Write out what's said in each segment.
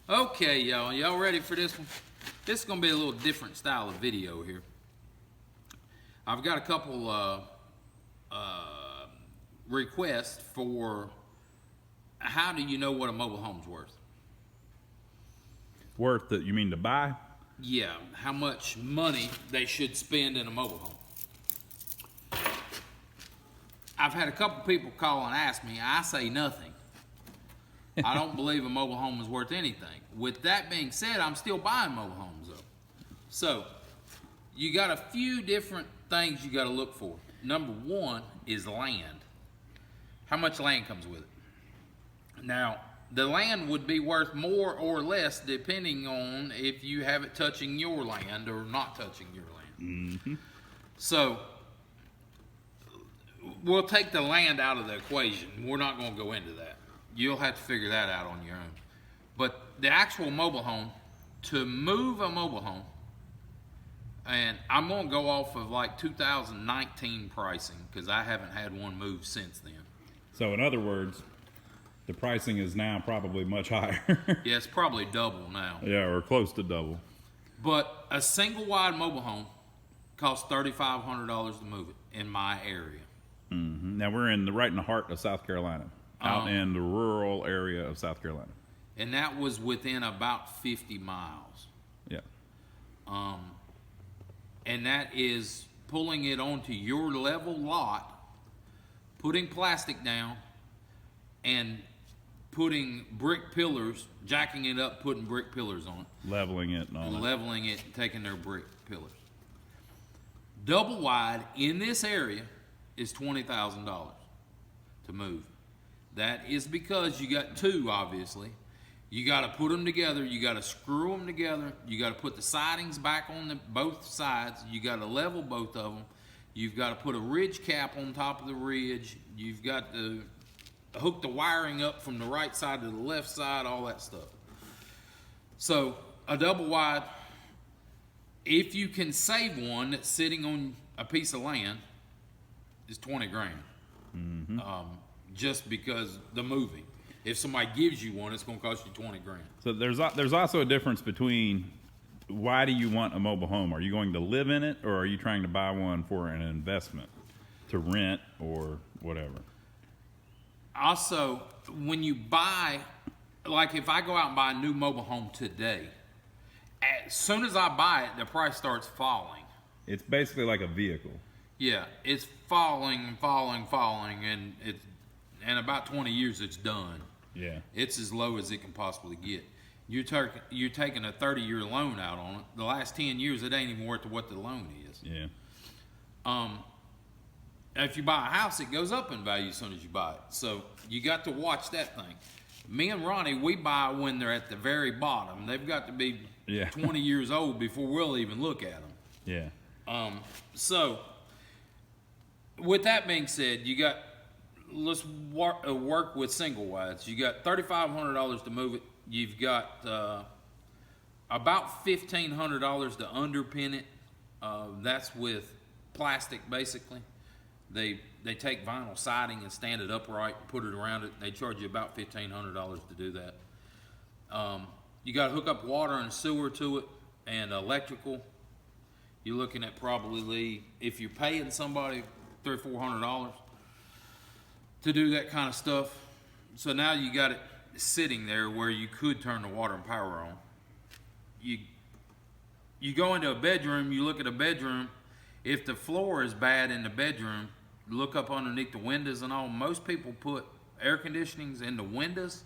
Okay, y'all ready for this one? This is gonna be a little different style of video here. I've got a couple requests for how do you know what a mobile home's worth? Worth that you mean to buy? Yeah, how much money they should spend in a mobile home. I've had a couple people call and ask me. I say nothing. I don't believe a mobile home is worth anything. With that being said, I'm still buying mobile homes though. So you got a few different things you got to look for. Number one is land. How much land comes with it? Now, the land would be worth more or less depending on if you have it touching your land or not touching your land. Mm-hmm. So we'll take the land out of the equation. We're not going to go into that. You'll have to figure that out on your own. But the actual mobile home, to move a mobile home, and I'm going to go off of like 2019 pricing because I haven't had one move since then. So in other words, the pricing is now probably much higher. Yeah, it's probably double now. Yeah, or close to double. But a single wide mobile home costs $3,500 to move it in my area. Mm-hmm. Now we're right in the heart of South Carolina, out in the rural area of South Carolina. And that was within about 50 miles. Yeah. And that is pulling it onto your level lot, putting plastic down, and putting brick pillars, jacking it up, putting brick pillars on it. Leveling it and all that. Leveling it and taking their brick pillars. Double wide in this area is $20,000 to move. That is because you got two, obviously. You got to put them together. You got to screw them together. You got to put the sidings back on both sides. You got to level both of them. You've got to put a ridge cap on top of the ridge. You've got to hook the wiring up from the right side to the left side, all that stuff. So a double wide, if you can save one that's sitting on a piece of land, is 20 grand. Mm-hmm. Just because the moving. If somebody gives you one, it's going to cost you 20 grand. So there's also a difference between why do you want a mobile home? Are you going to live in it, or are you trying to buy one for an investment, to rent or whatever? Also, when you buy, like if I go out and buy a new mobile home today, as soon as I buy it, the price starts falling. It's basically like a vehicle. Yeah, it's falling, and in about 20 years it's done. Yeah. It's as low as it can possibly get. You're taking a 30-year loan out on it. The last 10 years, it ain't even worth what the loan is. Yeah. If you buy a house, it goes up in value as soon as you buy it. So you got to watch that thing. Me and Ronnie, we buy when they're at the very bottom. They've got to be 20 years old before we'll even look at them. Yeah. So with that being said, let's work with single wides. You got $3,500 to move it. You've got about $1,500 to underpin it. That's with plastic, basically. They take vinyl siding and stand it upright and put it around it. They charge you about $1,500 to do that. You got to hook up water and sewer to it and electrical. You're looking at probably, if you're paying somebody $300 or $400 to do that kind of stuff. So now you got it sitting there where you could turn the water and power on. You go into a bedroom, you look at a bedroom. If the floor is bad in the bedroom, look up underneath the windows and all. Most people put air conditionings in the windows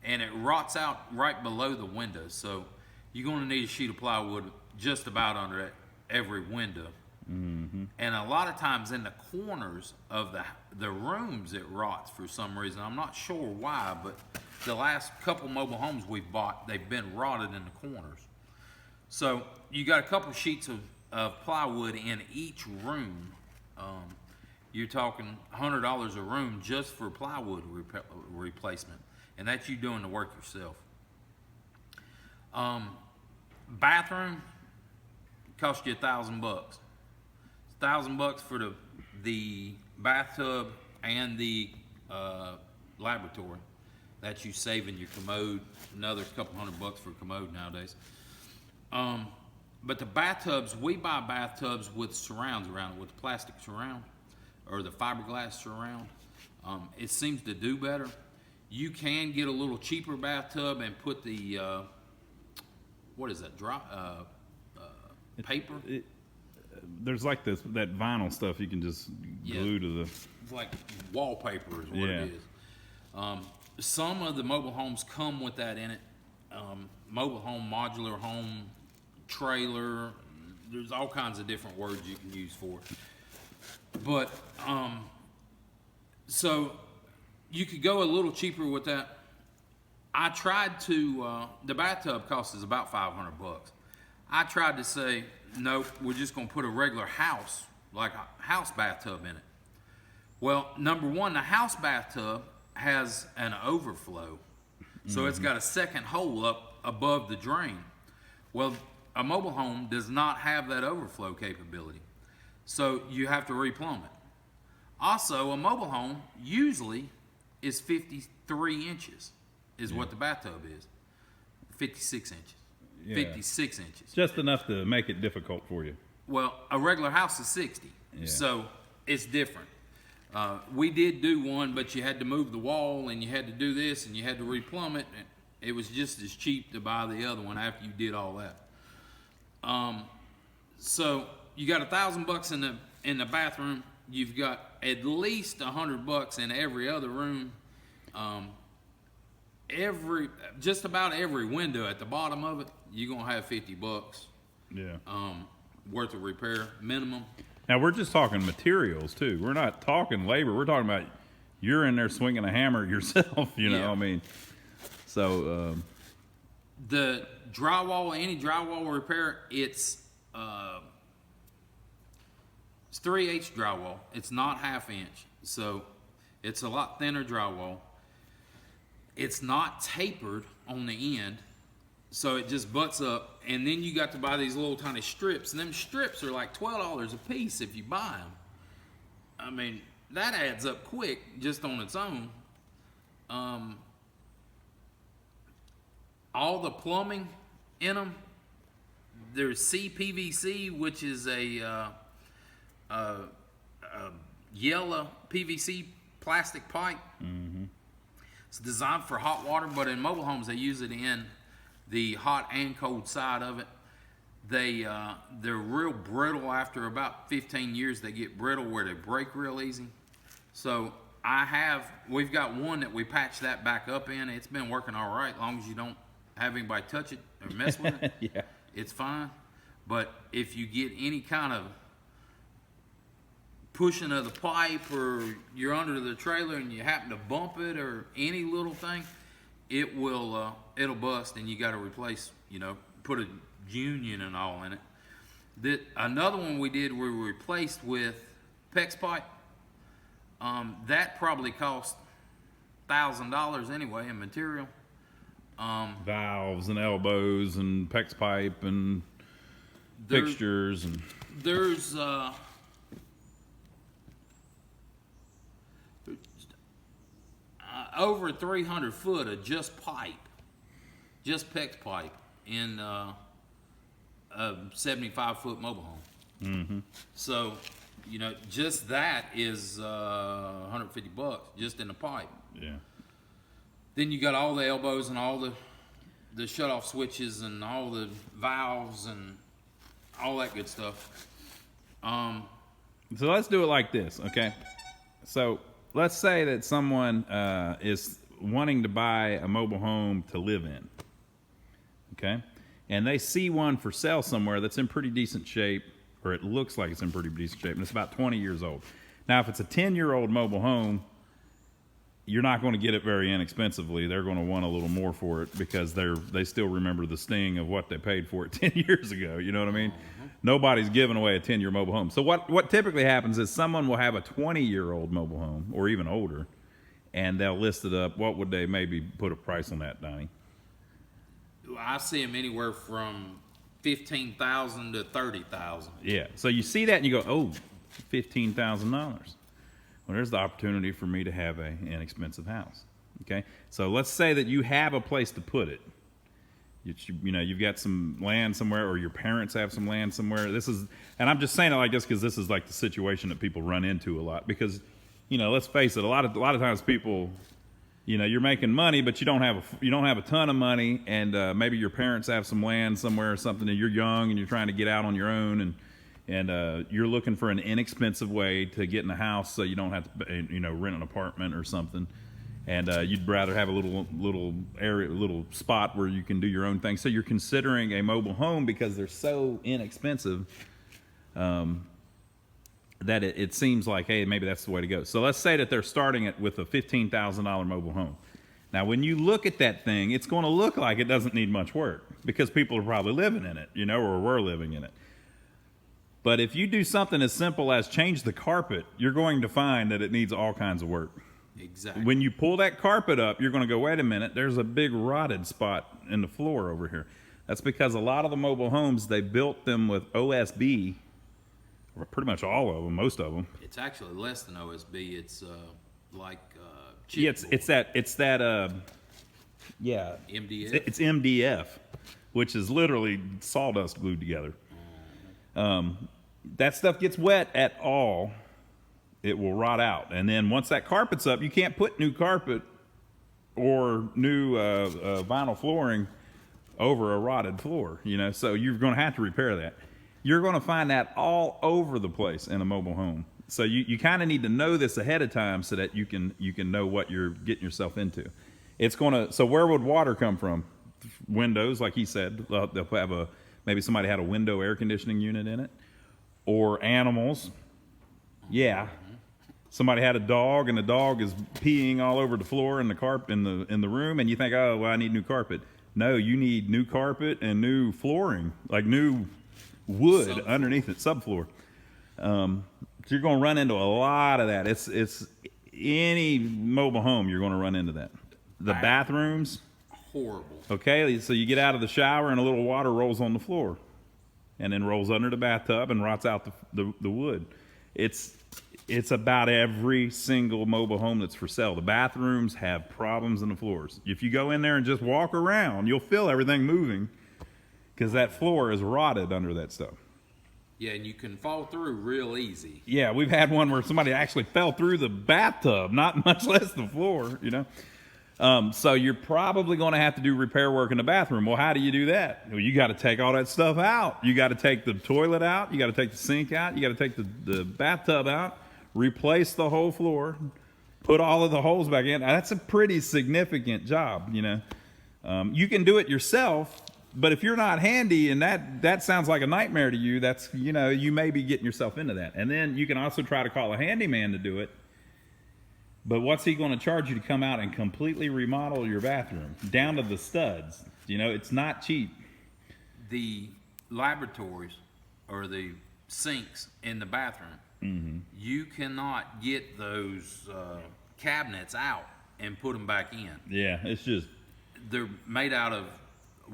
and it rots out right below the windows. So you're going to need a sheet of plywood just about under every window. Mm-hmm. And a lot of times in the corners of the rooms it rots for some reason. I'm not sure why, but the last couple mobile homes we've bought, they've been rotted in the corners. So you got a couple sheets of plywood in each room. You're talking $100 a room just for plywood replacement, and that's you doing the work yourself. Bathroom cost you $1,000. $1,000 for the bathtub and the laboratory. That's you saving your commode, another couple $100 for a commode nowadays. But the bathtubs, we buy bathtubs with surrounds around it, with the plastic surround or the fiberglass surround. It seems to do better. You can get a little cheaper bathtub and put the what is that? Paper. There's like that vinyl stuff you can just glue to the. It's like wallpaper is what it is. Some of the mobile homes come with that in it. Mobile home, modular home, trailer. There's all kinds of different words you can use for it. But so you could go a little cheaper with that. I tried to. The bathtub cost us about $500. I tried to say, nope, we're just going to put a regular house, like a house bathtub in it. Well, number one, the house bathtub has an overflow. So it's got a second hole up above the drain. Well, a mobile home does not have that overflow capability. So you have to replumb it. Also, a mobile home usually is 53 inches is what the bathtub is. 56 inches. 56 inches. Just enough to make it difficult for you. Well, a regular house is 60. So it's different. We did do one, but you had to move the wall and you had to do this and you had to replumb it. It was just as cheap to buy the other one after you did all that. So you got $1,000 in the bathroom. You've got at least $100 in every other room. Just about every window at the bottom of it, you're gonna have $50. Worth of repair minimum. Now we're just talking materials too. We're not talking labor. We're talking about you're in there swinging a hammer yourself. You know, I mean, so the drywall, any drywall repair, it's 3/8 drywall. It's not 1/2 inch, so it's a lot thinner drywall. It's not tapered on the end, so it just butts up. And then you got to buy these little tiny strips, and them strips are like $12 a piece if you buy them. I mean, that adds up quick just on its own. All the plumbing in them, there's CPVC, which is a yellow PVC plastic pipe. It's designed for hot water, but in mobile homes they use it in the hot and cold side of it. They're real brittle. After about 15 years, they get brittle where they break real easy. So we've got one that we patched that back up in. It's been working all right, as long as you don't have anybody touch it or mess with it. It's fine. But if you get any kind of pushing of the pipe, or you're under the trailer and you happen to bump it, or any little thing, it'll bust, and you got to replace. Put a union and all in it. Another one we did, we replaced with PEX pipe. That probably cost $1,000 anyway in material. Valves and elbows and PEX pipe and fixtures and there's over 300 foot of just pipe, just PEX pipe in a 75-foot mobile home. So, just that is $150 just in the pipe. Then you got all the elbows and all the shut-off switches and all the valves and all that good stuff. So let's do it like this, okay? So let's say that someone is wanting to buy a mobile home to live in, okay? And they see one for sale somewhere that's in pretty decent shape, or it looks like it's in pretty decent shape, and it's about 20 years old. Now, if it's a 10-year-old mobile home, you're not going to get it very inexpensively. They're going to want a little more for it because they still remember the sting of what they paid for it 10 years ago. You know what I mean? Nobody's giving away a 10-year mobile home. So what typically happens is someone will have a 20-year-old mobile home, or even older, and they'll list it up. What would they maybe put a price on that, Donnie? I see them anywhere from $15,000 to $30,000. Yeah. So you see that and you go, oh, $15,000. Well, there's the opportunity for me to have an inexpensive house. Okay, so let's say that you have a place to put it. You've got some land somewhere, or your parents have some land somewhere. And I'm just saying it like this because this is like the situation that people run into a lot. Because, let's face it, a lot of times people, you're making money, but you don't have a ton of money, and maybe your parents have some land somewhere or something, and you're young and you're trying to get out on your own, and you're looking for an inexpensive way to get in a house so you don't have to, rent an apartment or something. And you'd rather have a little area, little spot where you can do your own thing. So you're considering a mobile home because they're so inexpensive that it seems like, hey, maybe that's the way to go. So let's say that they're starting it with a $15,000 mobile home. Now, when you look at that thing, it's going to look like it doesn't need much work because people are probably living in it, or were living in it. But if you do something as simple as change the carpet, you're going to find that it needs all kinds of work. Exactly. When you pull that carpet up, you're going to go, wait a minute, there's a big rotted spot in the floor over here. That's because a lot of the mobile homes, they built them with OSB, or pretty much all of them, most of them. It's actually less than OSB. It's like Yeah, it's that MDF. It's MDF, which is literally sawdust glued together. That stuff gets wet at all, it will rot out. And then once that carpet's up, you can't put new carpet or new vinyl flooring over a rotted floor, so you're going to have to repair that. You're going to find that all over the place in a mobile home. So you kind of need to know this ahead of time so that you can know what you're getting yourself into. So where would water come from? Windows, like he said. They'll have maybe somebody had a window air conditioning unit in it, or animals. Yeah. Somebody had a dog, and the dog is peeing all over the floor in the room, and you think, oh, well, I need new carpet. No, you need new carpet and new flooring, like new wood Subfloor. underneath it, subfloor. So you're going to run into a lot of that. It's any mobile home, you're going to run into that. The bathrooms. Horrible. Okay, so you get out of the shower and a little water rolls on the floor, and then rolls under the bathtub and rots out the wood. It's about every single mobile home that's for sale. The bathrooms have problems in the floors. If you go in there and just walk around, you'll feel everything moving because that floor is rotted under that stuff. Yeah, and you can fall through real easy. Yeah, we've had one where somebody actually fell through the bathtub, not much less the floor, So you're probably going to have to do repair work in the bathroom. Well, how do you do that? Well, you got to take all that stuff out. You got to take the toilet out. You got to take the sink out. You got to take the bathtub out, replace the whole floor, put all of the holes back in. Now, that's a pretty significant job, You can do it yourself, but if you're not handy and that sounds like a nightmare to you, that's, you may be getting yourself into that. And then you can also try to call a handyman to do it. But what's he going to charge you to come out and completely remodel your bathroom down to the studs? It's not cheap. The laboratories or the sinks in the bathroom, you cannot get those cabinets out and put them back in. Yeah, it's just... They're made out of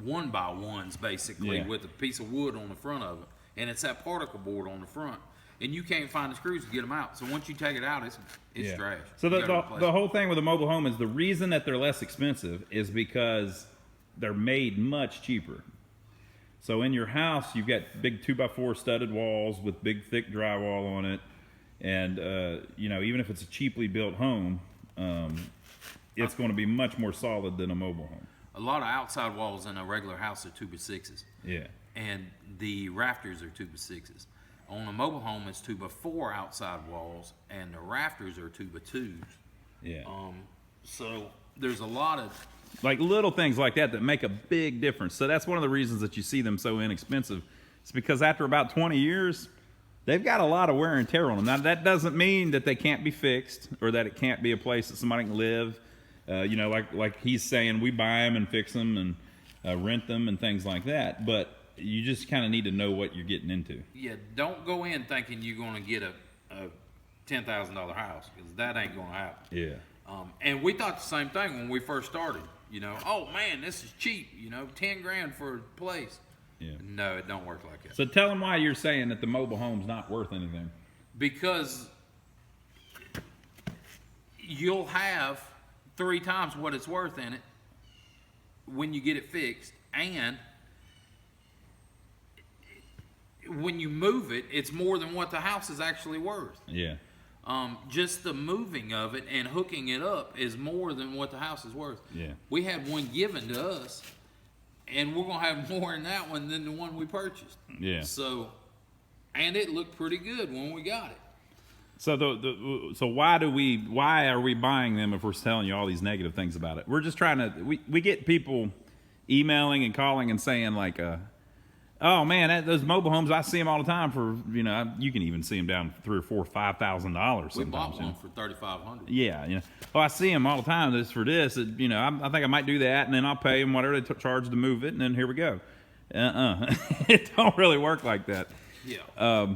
1x1s, basically, with a piece of wood on the front of it. And it's that particle board on the front. And you can't find the screws to get them out. So once you take it out, it's trash. So the whole thing with a mobile home is the reason that they're less expensive is because they're made much cheaper. So in your house, you've got big 2x4 studded walls with big thick drywall on it. And, even if it's a cheaply built home, it's going to be much more solid than a mobile home. A lot of outside walls in a regular house are 2x6s. Yeah. And the rafters are 2x6s. On a mobile home, it's 2x4 outside walls, and the rafters are 2x2s. Yeah. So there's a lot of like little things like that make a big difference. So that's one of the reasons that you see them so inexpensive. It's because after about 20 years, they've got a lot of wear and tear on them. Now that doesn't mean that they can't be fixed or that it can't be a place that somebody can live. Like he's saying, we buy them and fix them and rent them and things like that. But you just kind of need to know what you're getting into. Yeah, don't go in thinking you're going to get a $10,000 house, because that ain't going to happen. Yeah. And we thought the same thing when we first started. Oh man, this is cheap. $10,000 for a place. Yeah. No, it don't work like that. So tell them why you're saying that the mobile home's not worth anything. Because you'll have 3 times what it's worth in it when you get it fixed, and when you move it, it's more than what the house is actually worth. Yeah. Just the moving of it and hooking it up is more than what the house is worth. Yeah. We had one given to us, and we're gonna have more in that one than the one we purchased. Yeah. So, and it looked pretty good when we got it. So so why are we buying them if we're telling you all these negative things about it? We're just trying to we get people emailing and calling and saying like, oh man, those mobile homes, I see them all the time for, you can even see them down $3,000 or $4,000, $5,000. We bought one for $3,500. Yeah, oh, I see them all the time. This for this, I think I might do that, and then I'll pay them whatever they charge to move it, and then here we go. It don't really work like that. Yeah.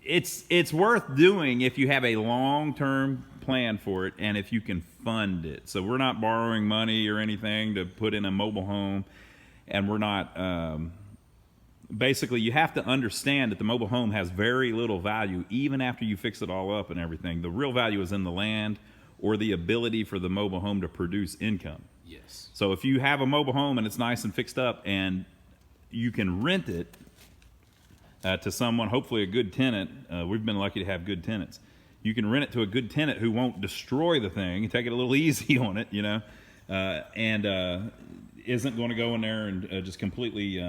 It's worth doing if you have a long-term plan for it and if you can fund it. So we're not borrowing money or anything to put in a mobile home, and we're not basically you have to understand that the mobile home has very little value even after you fix it all up and everything. The real value is in the land or the ability for the mobile home to produce income. Yes. So if you have a mobile home and it's nice and fixed up and you can rent it to someone, hopefully a good tenant. We've been lucky to have good tenants. You can rent it to a good tenant who won't destroy the thing, take it a little easy on it, and isn't going to go in there and just completely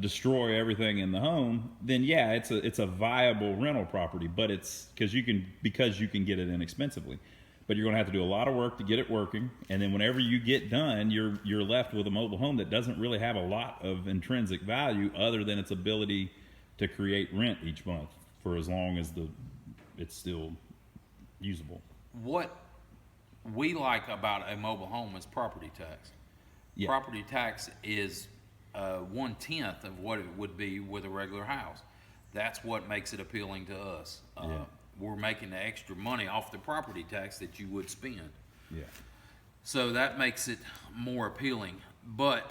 destroy everything in the home. Then yeah, it's a viable rental property, but it's because you can get it inexpensively. But you're going to have to do a lot of work to get it working, and then whenever you get done, you're left with a mobile home that doesn't really have a lot of intrinsic value other than its ability to create rent each month for as long as it's still usable. What we like about a mobile home is property tax. Yeah. Property tax is 1/10 of what it would be with a regular house. That's what makes it appealing to us. We're making the extra money off the property tax that you would spend. Yeah. So that makes it more appealing. But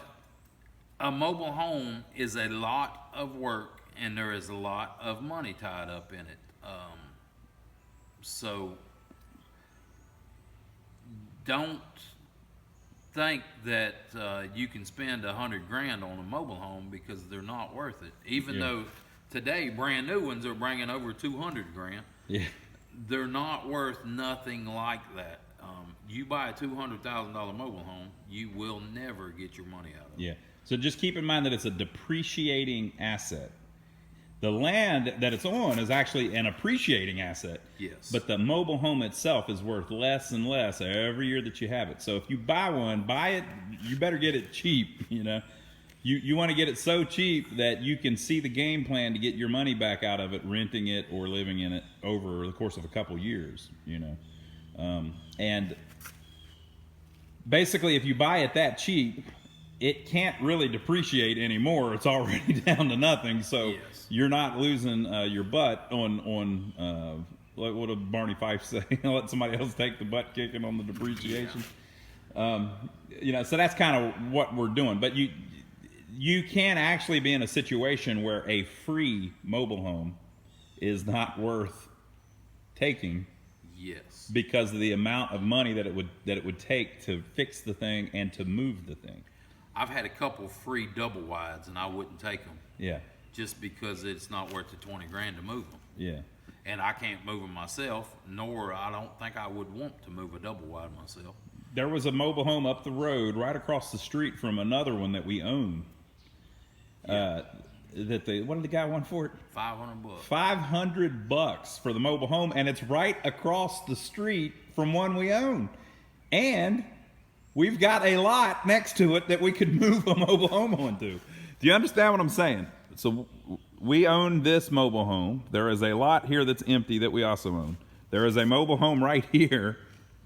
a mobile home is a lot of work, and there is a lot of money tied up in it. So don't think that you can spend $100,000 on a mobile home, because they're not worth it. Even though today brand new ones are bringing over $200,000. Yeah. They're not worth nothing like that. You buy a $200,000 mobile home, you will never get your money out of it. Yeah. So just keep in mind that it's a depreciating asset. The land that it's on is actually an appreciating asset. Yes. But the mobile home itself is worth less and less every year that you have it. So if you buy it, you better get it cheap, You want to get it so cheap that you can see the game plan to get your money back out of it, renting it or living in it over the course of a couple years, And basically, if you buy it that cheap, it can't really depreciate anymore. It's already down to nothing. So you're not losing your butt on what did Barney Fife say? Let somebody else take the butt kicking on the depreciation. So that's kind of what we're doing. But you can actually be in a situation where a free mobile home is not worth taking. Yes. Because of the amount of money that it would take to fix the thing and to move the thing. I've had a couple free double wides, and I wouldn't take them. Yeah. Just because it's not worth the $20,000 to move them. Yeah. And I can't move them myself, nor I don't think I would want to move a double wide myself. There was a mobile home up the road, right across the street from another one that we own. Yeah. What did the guy want for it? $500. $500 for the mobile home, and it's right across the street from one we own. And we've got a lot next to it that we could move a mobile home onto. Do you understand what I'm saying? So we own this mobile home. There is a lot here that's empty that we also own. There is a mobile home right here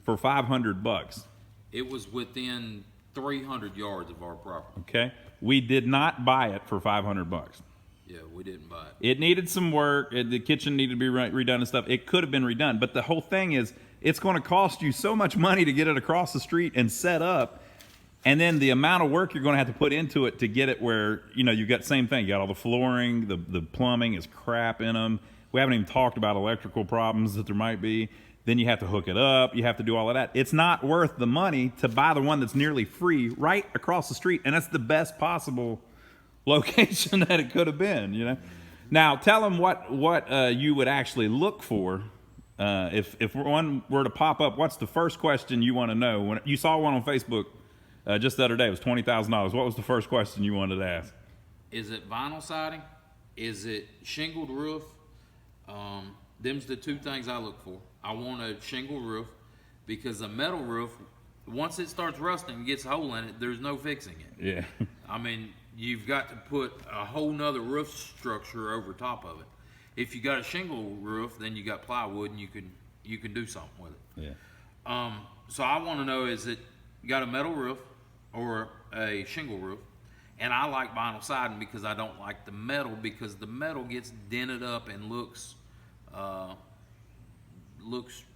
for $500. It was within 300 yards of our property. Okay? We did not buy it for $500. Yeah, we didn't buy it. It needed some work. The kitchen needed to be redone and stuff. It could have been redone. But the whole thing is, it's going to cost you so much money to get it across the street and set up. And then the amount of work you're going to have to put into it to get it where, you've got the same thing. You got all the flooring, the plumbing is crap in them. We haven't even talked about electrical problems that there might be. then you have to hook it up. You have to do all of that. It's not worth the money to buy the one that's nearly free right across the street, and that's the best possible location that it could have been. You know. Now tell them what you would actually look for. If one were to pop up, what's the first question you want to know? When you saw one on Facebook just the other day, it was $20,000. What was the first question you wanted to ask? Is it vinyl siding? Is it shingled roof? Them's the two things I look for. I want a shingle roof because a metal roof, once it starts rusting and gets a hole in it, there's no fixing it. Yeah. I mean, you've got to put a whole nother roof structure over top of it. If you got a shingle roof, then you got plywood and you can do something with it. Yeah. So I want to know, is it got a metal roof or a shingle roof? And I like vinyl siding because I don't like the metal, because the metal gets dented up and looks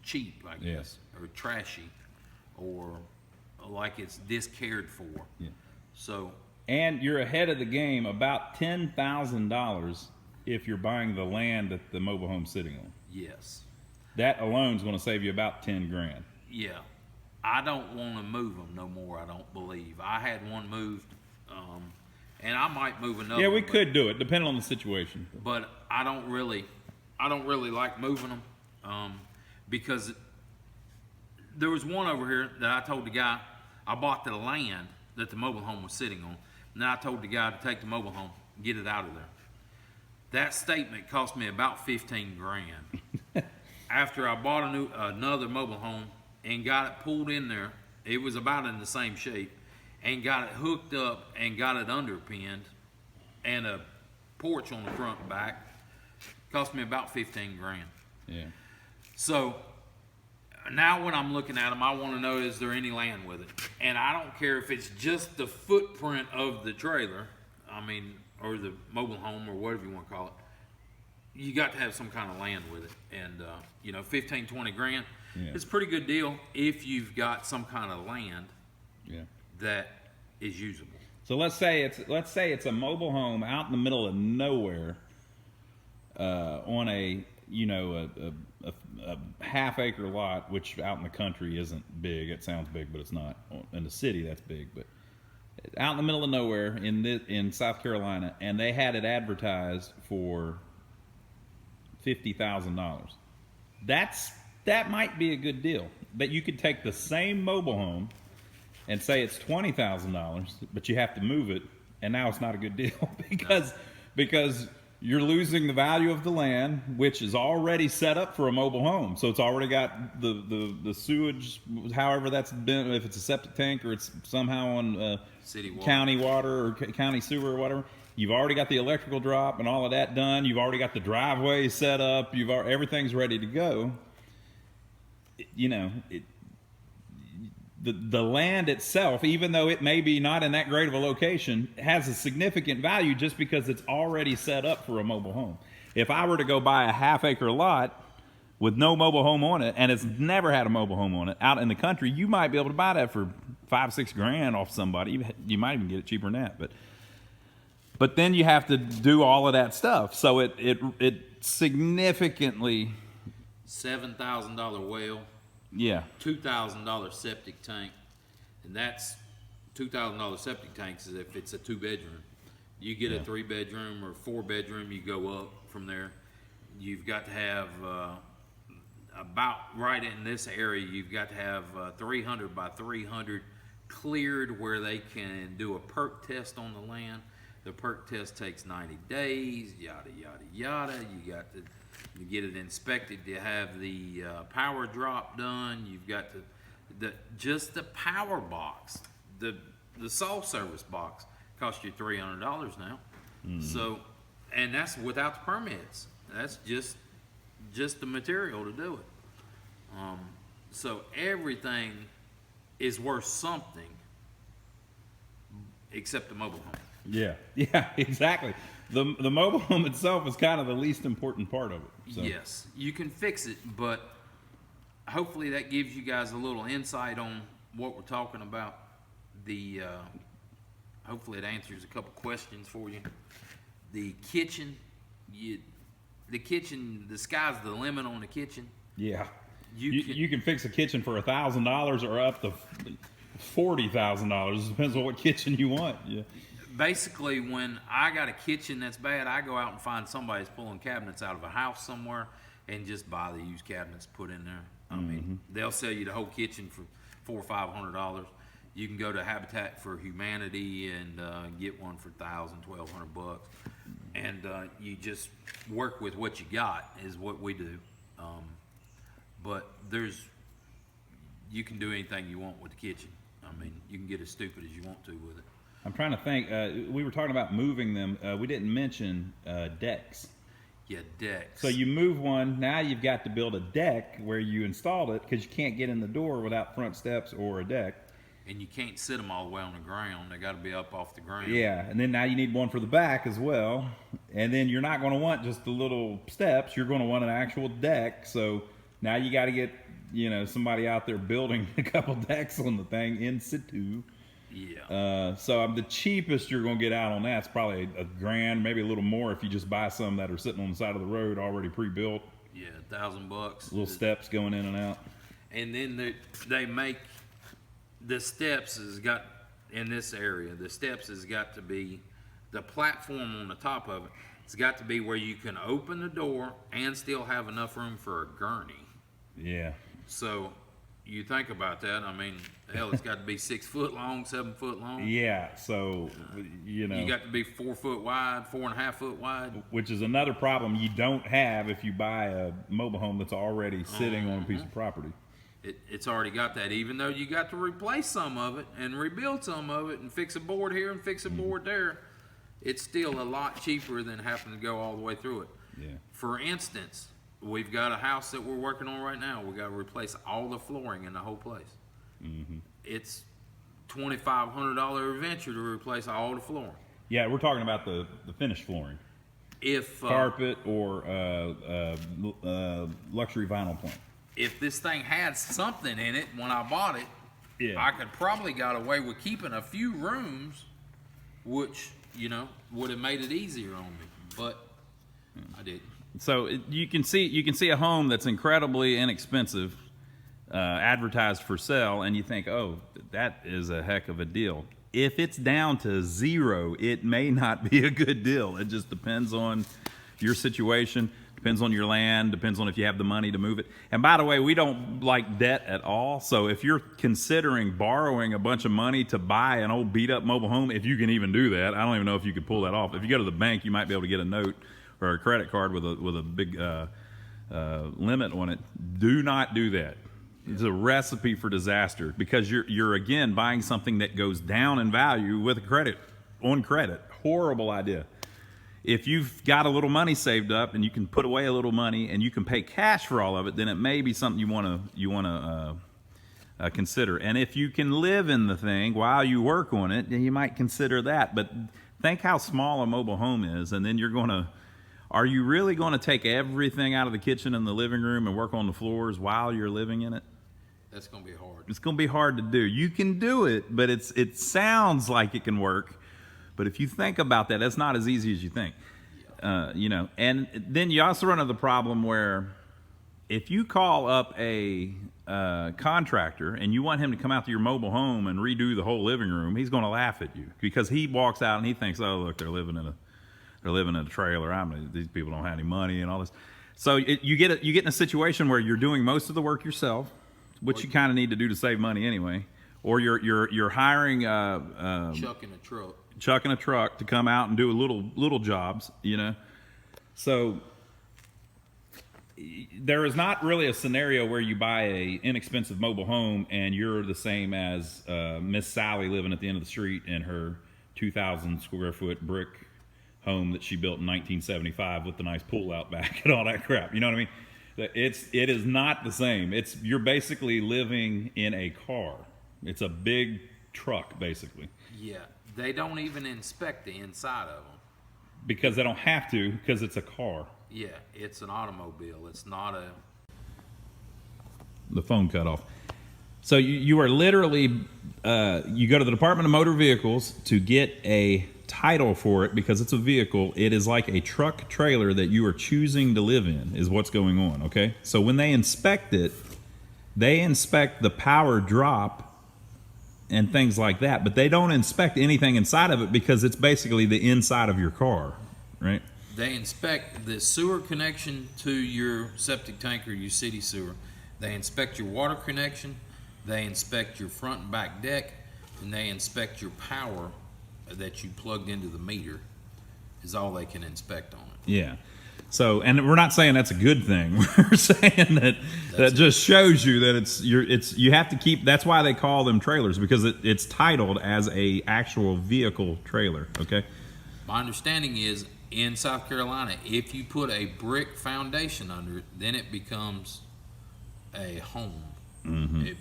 cheap, I guess, Yes. or trashy, or like it's discared for. Yeah. So, And you're ahead of the game about $10,000 if you're buying the land that the mobile home's sitting on. yes. That alone is going to save you about 10 grand. Yeah. I don't want to move them no more, I don't believe. I had one moved, and I might move another Yeah, one, we could do it, depending on the situation. but I don't really like moving them, because there was one over here that I told the guy, I bought the land that the mobile home was sitting on, and I told the guy to take the mobile home, get it out of there. That statement cost me about 15 grand. After I bought another mobile home and got it pulled in there, it was about in the same shape, and got it hooked up and got it underpinned, and a porch on the front and back, cost me about 15 grand. Yeah. So now when I'm looking at them, I want to know, is there any land with it? And I don't care if it's just the footprint of the trailer, or the mobile home, or whatever you want to call it. You got to have some kind of land with it. And, 15, 20 grand, Yeah. it's a pretty good deal if you've got some kind of land Yeah. that is usable. So let's say it's a mobile home out in the middle of nowhere, on a half acre lot, which out in the country isn't big. It sounds big, but it's not. In the city, that's big, but out in the middle of nowhere in South Carolina, and they had it advertised for $50,000. That might be a good deal. But you could take the same mobile home and say it's $20,000, but you have to move it, and now it's not a good deal because you're losing the value of the land, which is already set up for a mobile home. So it's already got the sewage, however that's been, if it's a septic tank or it's somehow on City water. county water or county sewer or whatever. You've already got the electrical drop and all of that done. You've already got the driveway set up. Everything's ready to go. The land itself, even though it may be not in that great of a location, has a significant value just because it's already set up for a mobile home. If I were to go buy a half acre lot with no mobile home on it, and it's never had a mobile home on it, out in the country, you might be able to buy that for $5-6 grand off somebody. You might even get it cheaper than that, but then you have to do all of that stuff. So it significantly $7,000 well. Yeah. $2,000 septic tank, and that's $2,000 septic tanks is if it's a 2-bedroom. You get a 3-bedroom or 4-bedroom, you go up from there. You've got to have about right in this area. You've got to have 300 by 300 cleared where they can do a perk test on the land. The perk test takes 90 days. Yada yada yada. You got to get it inspected to have the power drop done. You've got just the power box, the soil service box costs you $300 now. So, and that's without the permits. That's just the material to do it. So everything is worth something except the mobile home. Yeah, exactly. The mobile home itself is kind of the least important part of it. So. Yes, you can fix it, but hopefully that gives you guys a little insight on what we're talking about. Hopefully it answers a couple questions for you. The kitchen, the sky's the limit on the kitchen. Yeah. You can fix a kitchen for $1,000 or up to $40,000. It depends on what kitchen you want. Yeah. Basically, when I got a kitchen that's bad, I go out and find somebody that's pulling cabinets out of a house somewhere and just buy the used cabinets, put in there. I mean, they'll sell you the whole kitchen for $400 or $500. You can go to Habitat for Humanity and get one for $1,000, $1,200, and you just work with what you got is what we do. But you can do anything you want with the kitchen. I mean, you can get as stupid as you want to with it. I'm trying to think. We were talking about moving them. We didn't mention decks. Yeah, decks. So you move one. Now you've got to build a deck where you installed it because you can't get in the door without front steps or a deck. And you can't sit them all the way on the ground. They got to be up off the ground. Yeah, and then now you need one for the back as well. And then you're not going to want just the little steps. You're going to want an actual deck. So now you got to get, somebody out there building a couple decks on the thing in situ. Yeah. So the cheapest you're going to get out on that's probably $1,000, maybe a little more if you just buy some that are sitting on the side of the road already pre-built. Yeah, $1,000. Little steps going in and out. And then they make the steps has got in this area. The steps has got to be the platform on the top of it. It's got to be where you can open the door and still have enough room for a gurney. Yeah. So you think about that. I mean, hell, it's got to be 6 foot long, 7 foot long. Yeah. So, You got to be 4 foot wide, 4.5 foot wide. Which is another problem you don't have if you buy a mobile home that's already sitting on a piece of property. It's already got that, even though you got to replace some of it and rebuild some of it and fix a board here and fix a board there. It's still a lot cheaper than having to go all the way through it. Yeah. For instance, we've got a house that we're working on right now. We got to replace all the flooring in the whole place. It's $2,500 adventure to replace all the flooring. Yeah, we're talking about the finished flooring. If Carpet or luxury vinyl plank. if this thing had something in it when I bought it, Yeah. I could probably got away with keeping a few rooms, which would have made it easier on me, but I didn't. So you can see a home that's incredibly inexpensive, advertised for sale, and you think, oh, that is a heck of a deal. If it's down to zero, it may not be a good deal. It just depends on your situation, depends on your land, depends on if you have the money to move it. And by the way, we don't like debt at all. So if you're considering borrowing a bunch of money to buy an old beat up mobile home, if you can even do that, I don't even know if you could pull that off. If you go to the bank, you might be able to get a note or a credit card with a big limit on it. Do not do that. It's a recipe for disaster because you're again buying something that goes down in value with on credit. Horrible idea. If you've got a little money saved up and you can put away a little money and you can pay cash for all of it, then it may be something you want to consider. And if you can live in the thing while you work on it, then you might consider that. But think how small a mobile home is, and then are you really going to take everything out of the kitchen and the living room and work on the floors while you're living in it? That's going to be hard. It's going to be hard to do. You can do it, but it sounds like it can work. But if you think about that, that's not as easy as you think. And then you also run into the problem where if you call up a contractor and you want him to come out to your mobile home and redo the whole living room, he's going to laugh at you because he walks out and he thinks, oh, look, they're living in a trailer. These people don't have any money and all this. So you get in a situation where you're doing most of the work yourself, which you kind of need to do to save money anyway, or you're hiring chucking a truck to come out and do little jobs, So there is not really a scenario where you buy a inexpensive mobile home and you're the same as Miss Sally living at the end of the street in her 2,000 square foot brick home that she built in 1975 with the nice pool out back and all that crap. You know what I mean? It is not the same. You're basically living in a car. It's a big truck, basically. Yeah, they don't even inspect the inside of them. Because they don't have to, because it's a car. Yeah, it's an automobile. It's not a... The phone cut off. So you are literally, you go to the Department of Motor Vehicles to get a title for it because it's a vehicle. It is like a truck trailer that you are choosing to live in is what's going on, okay? So when they inspect it, they inspect the power drop and things like that, but they don't inspect anything inside of it because it's basically the inside of your car, right? They inspect the sewer connection to your septic tank or your city sewer. They inspect your water connection. They inspect your front and back deck, and they inspect your power that you plugged into the meter. Is all they can inspect on it. Yeah. So, and we're not saying that's a good thing. We're saying that just shows you that you have to keep. That's why they call them trailers, because it's titled as a actual vehicle trailer. Okay. My understanding is in South Carolina, if you put a brick foundation under it, then it becomes a home. Mm-hmm.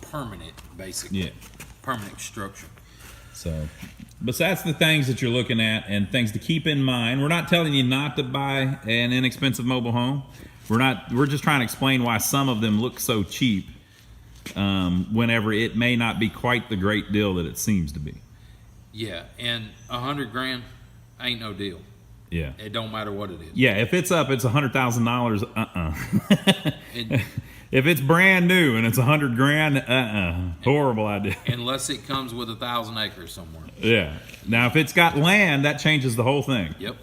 Permanent, basically. Yeah. Permanent structure. So, besides the things that you're looking at and things to keep in mind, we're not telling you not to buy an inexpensive mobile home. We're just trying to explain why some of them look so cheap, whenever it may not be quite the great deal that it seems to be. Yeah, and $100 grand ain't no deal. Yeah. It don't matter what it is. Yeah, if it's $100,000, If it's brand new and it's $100 grand, horrible idea. Unless it comes with 1,000 acres somewhere. Yeah. Now, if it's got land, that changes the whole thing. Yep.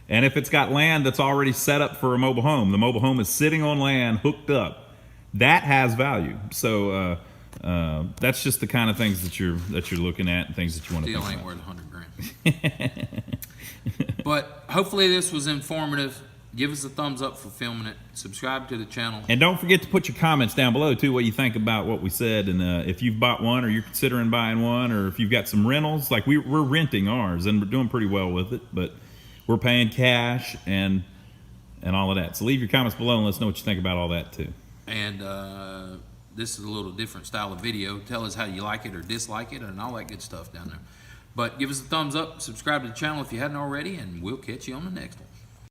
And if it's got land that's already set up for a mobile home, the mobile home is sitting on land, hooked up, that has value. So that's just the kind of things that you're looking at and things that you want to think Still ain't about. worth $100 grand. But hopefully this was informative. Give us a thumbs up for filming it. Subscribe to the channel. And don't forget to put your comments down below, too, what you think about what we said. And if you've bought one or you're considering buying one, or if you've got some rentals, like we're renting ours and we're doing pretty well with it, but we're paying cash and all of that. So leave your comments below and let us know what you think about all that, too. And this is a little different style of video. Tell us how you like it or dislike it and all that good stuff down there. But give us a thumbs up, subscribe to the channel if you hadn't already, and we'll catch you on the next one.